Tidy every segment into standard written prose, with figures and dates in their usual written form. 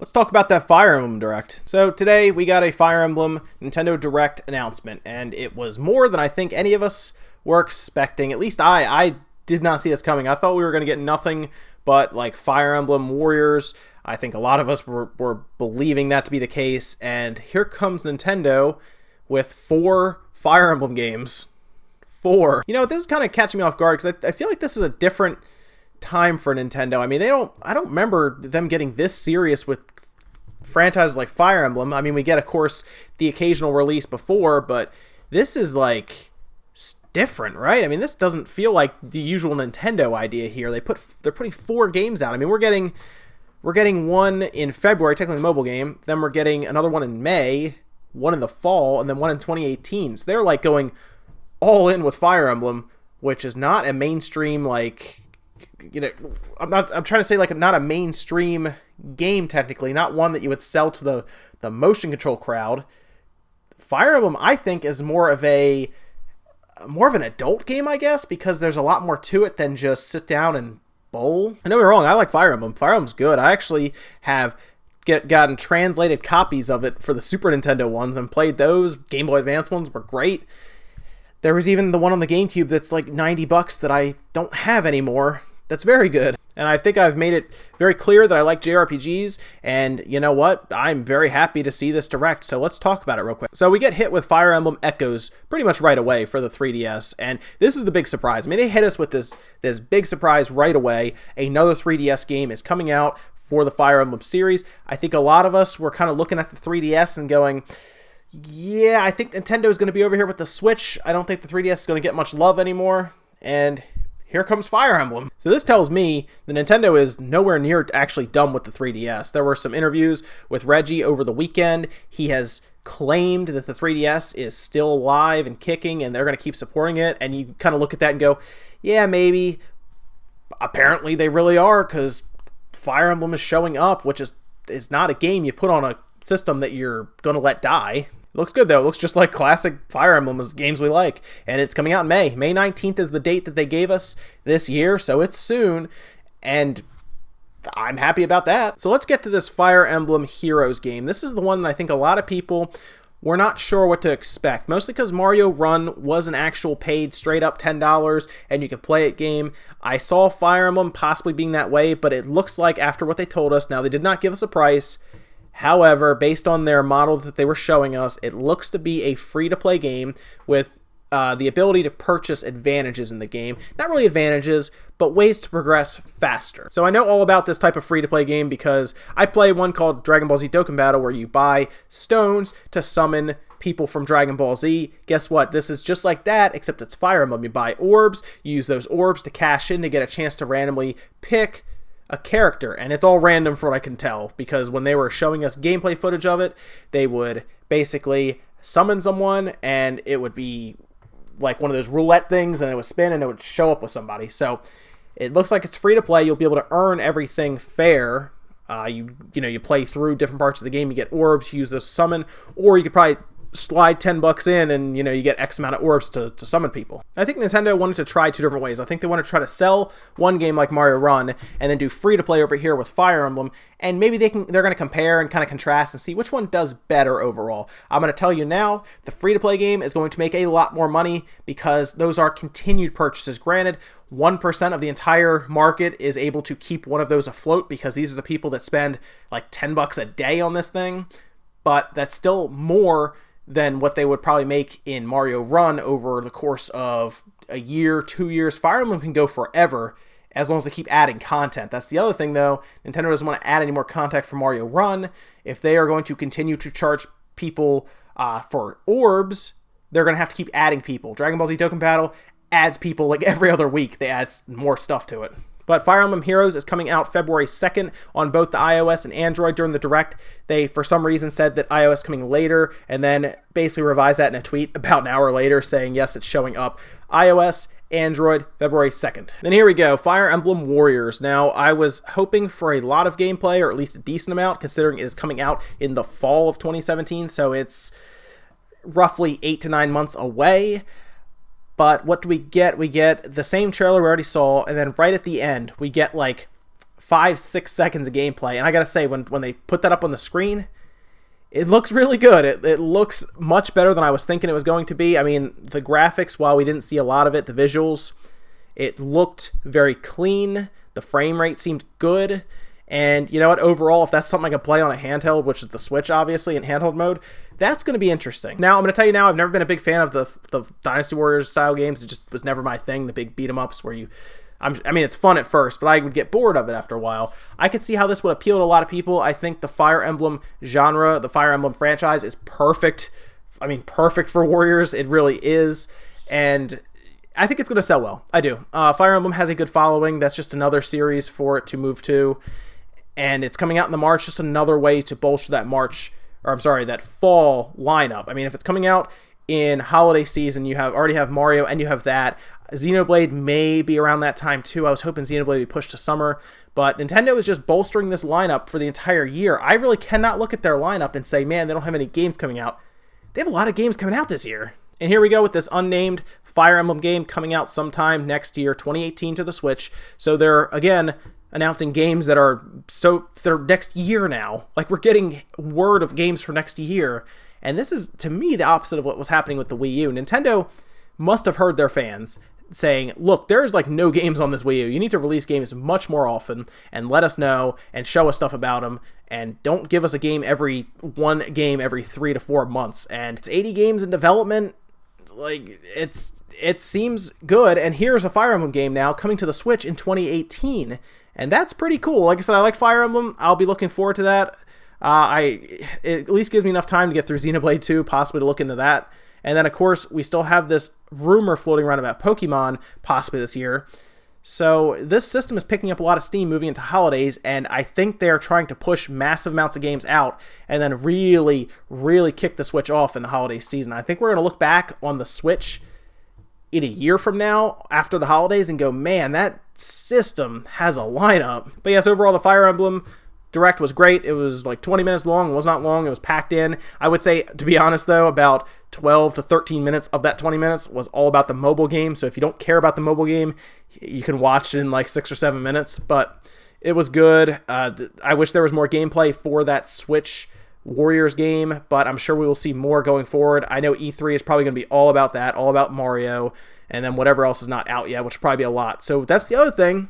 Let's talk about that Fire Emblem Direct. So today we got a Fire Emblem Nintendo Direct announcement, and it was more than I think any of us were expecting. At least I did not see this coming. I thought we were going to get nothing but like Fire Emblem Warriors. I think a lot of us were believing that to be the case, and here comes Nintendo with 4 Fire Emblem games. 4. You know, this is kind of catching me off guard because I feel like this is a different time for Nintendo. I mean, I don't remember them getting this serious with franchises like Fire Emblem. I mean, we get, of course, the occasional release before, but this is like different, right? I mean, this doesn't feel like the usual Nintendo idea here. They're putting 4 games out. I mean, we're getting one in February, technically a mobile game. Then we're getting another one in May, one in the fall, and then one in 2018. So they're like going all in with Fire Emblem, which is not a mainstream, like, you know, I'm trying to say like not a mainstream game technically, not one that you would sell to the motion control crowd. Fire Emblem, I think, is more of an adult game, I guess, because there's a lot more to it than just sit down and bowl. And don't get me wrong, I like Fire Emblem. Fire Emblem's good. I actually have gotten translated copies of it for the Super Nintendo ones and played those. Game Boy Advance ones were great. There was even the one on the GameCube that's like $90 that I don't have anymore. That's very good. And I think I've made it very clear that I like JRPGs, and you know what? I'm very happy to see this Direct, so let's talk about it real quick. So we get hit with Fire Emblem Echoes pretty much right away for the 3DS, and this is the big surprise. I mean, they hit us with this big surprise right away. Another 3DS game is coming out for the Fire Emblem series. I think a lot of us were kind of looking at the 3DS and going, yeah, I think Nintendo's going to be over here with the Switch. I don't think the 3DS is going to get much love anymore, and here comes Fire Emblem. So this tells me that Nintendo is nowhere near actually done with the 3DS. There were some interviews with Reggie over the weekend. He has claimed that the 3DS is still alive and kicking, and they're going to keep supporting it. And you kind of look at that and go, yeah, maybe. Apparently they really are, because Fire Emblem is showing up, which is not a game you put on a system that you're going to let die. It looks good, though. It looks just like classic Fire Emblem as games we like. And it's coming out in May. May 19th is the date that they gave us this year, so it's soon. And I'm happy about that. So let's get to this Fire Emblem Heroes game. This is the one that I think a lot of people were not sure what to expect. Mostly because Mario Run was an actual paid, straight-up $10, and you could play it game. I saw Fire Emblem possibly being that way, but it looks like after what they told us, now they did not give us a price. However, based on their model that they were showing us, it looks to be a free-to-play game with the ability to purchase advantages in the game. Not really advantages, but ways to progress faster. So I know all about this type of free-to-play game because I play one called Dragon Ball Z Dokkan Battle where you buy stones to summon people from Dragon Ball Z. Guess what? This is just like that, except it's Fire Emblem. You buy orbs, you use those orbs to cash in to get a chance to randomly pick a character, and it's all random for what I can tell, because when they were showing us gameplay footage of it, they would basically summon someone and it would be like one of those roulette things, and it would spin and it would show up with somebody. So it looks like it's free to play. You'll be able to earn everything fair. You play through different parts of the game, you get orbs, you use those to summon, or you could probably slide $10 in and you get X amount of orbs to summon people. I think Nintendo wanted to try 2 different ways. I think they want to try to sell one game like Mario Run and then do free to play over here with Fire Emblem, and maybe they're going to compare and kind of contrast and see which one does better overall. I'm going to tell you now, the free to play game is going to make a lot more money because those are continued purchases. Granted, 1% of the entire market is able to keep one of those afloat because these are the people that spend like $10 a day on this thing, but that's still more than what they would probably make in Mario Run over the course of a year, 2 years. Fire Emblem can go forever as long as they keep adding content. That's the other thing, though. Nintendo doesn't want to add any more content for Mario Run. If they are going to continue to charge people for orbs, they're going to have to keep adding people. Dragon Ball Z Dokkan Battle adds people like every other week. They add more stuff to it. But Fire Emblem Heroes is coming out February 2nd on both the iOS and Android during the Direct. They, for some reason, said that iOS is coming later, and then basically revised that in a tweet about an hour later saying, yes, it's showing up. iOS, Android, February 2nd. Then here we go, Fire Emblem Warriors. Now, I was hoping for a lot of gameplay, or at least a decent amount, considering it is coming out in the fall of 2017, so it's roughly 8 to 9 months away. But what do we get? We get the same trailer we already saw, and then right at the end, we get like 5-6 seconds of gameplay, and I gotta say, when they put that up on the screen, it looks really good. It looks much better than I was thinking it was going to be. I mean, the graphics, while we didn't see a lot of it, the visuals, it looked very clean. The frame rate seemed good. And you know what? Overall, if that's something I can play on a handheld, which is the Switch, obviously, in handheld mode, that's going to be interesting. Now, I'm going to tell you now, I've never been a big fan of the Dynasty Warriors style games. It just was never my thing, the big beat-em-ups where I mean, it's fun at first, but I would get bored of it after a while. I could see how this would appeal to a lot of people. I think the Fire Emblem genre, the Fire Emblem franchise is perfect. I mean, perfect for Warriors. It really is. And I think it's going to sell well. I do. Fire Emblem has a good following. That's just another series for it to move to. And it's coming out in the March, just another way to bolster that that fall lineup. I mean, if it's coming out in holiday season, you already have Mario and you have that. Xenoblade may be around that time too. I was hoping Xenoblade would be pushed to summer, but Nintendo is just bolstering this lineup for the entire year. I really cannot look at their lineup and say, man, they don't have any games coming out. They have a lot of games coming out this year. And here we go with this unnamed Fire Emblem game coming out sometime next year, 2018, to the Switch. So they're, again, announcing games that are next year now. Like, we're getting word of games for next year. And this is, to me, the opposite of what was happening with the Wii U. Nintendo must have heard their fans saying, look, there's like no games on this Wii U. You need to release games much more often and let us know and show us stuff about them. And don't give us one game every 3 to 4 months. And it's 80 games in development. Like, it seems good. And here's a Fire Emblem game now coming to the Switch in 2018. And that's pretty cool. Like I said, I like Fire Emblem. I'll be looking forward to that. It at least gives me enough time to get through Xenoblade 2, possibly to look into that. And then, of course, we still have this rumor floating around about Pokemon possibly this year. So this system is picking up a lot of steam moving into holidays, and I think they're trying to push massive amounts of games out and then really, really kick the Switch off in the holiday season. I think we're going to look back on the Switch in a year from now after the holidays and go, man, that system has a lineup. But yes, overall, the Fire Emblem Direct was great. It was like 20 minutes long. It was not long. It was packed in. I would say, to be honest, though, about 12 to 13 minutes of that 20 minutes was all about the mobile game. So if you don't care about the mobile game, you can watch it in like 6 or 7 minutes. But it was good. I wish there was more gameplay for that Switch Warriors game, but I'm sure we will see more going forward. I know E3 is probably going to be all about that, all about Mario, and then whatever else is not out yet, which will probably be a lot. So that's the other thing.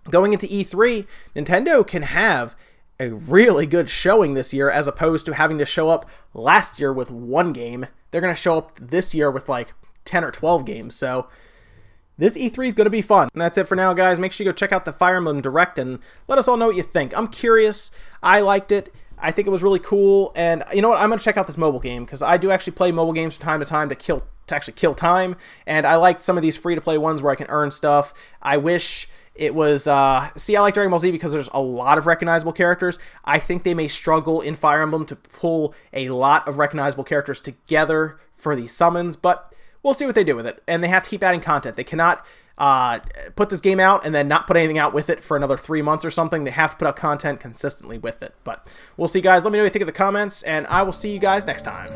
Going into E3, Nintendo can have a really good showing this year as opposed to having to show up last year with one game. They're going to show up this year with like 10 or 12 games. So this E3 is going to be fun. And that's it for now, guys. Make sure you go check out the Fire Emblem Direct and let us all know what you think. I'm curious. I liked it. I think it was really cool. And you know what? I'm going to check out this mobile game because I do actually play mobile games from time to time to actually kill time. And I like some of these free-to-play ones where I can earn stuff. I wish it was, I like Dragon Ball Z because there's a lot of recognizable characters. I think they may struggle in Fire Emblem to pull a lot of recognizable characters together for these summons, but we'll see what they do with it. And they have to keep adding content. They cannot put this game out and then not put anything out with it for another 3 months or something. They have to put out content consistently with it. But we'll see, guys. Let me know what you think in the comments, and I will see you guys next time.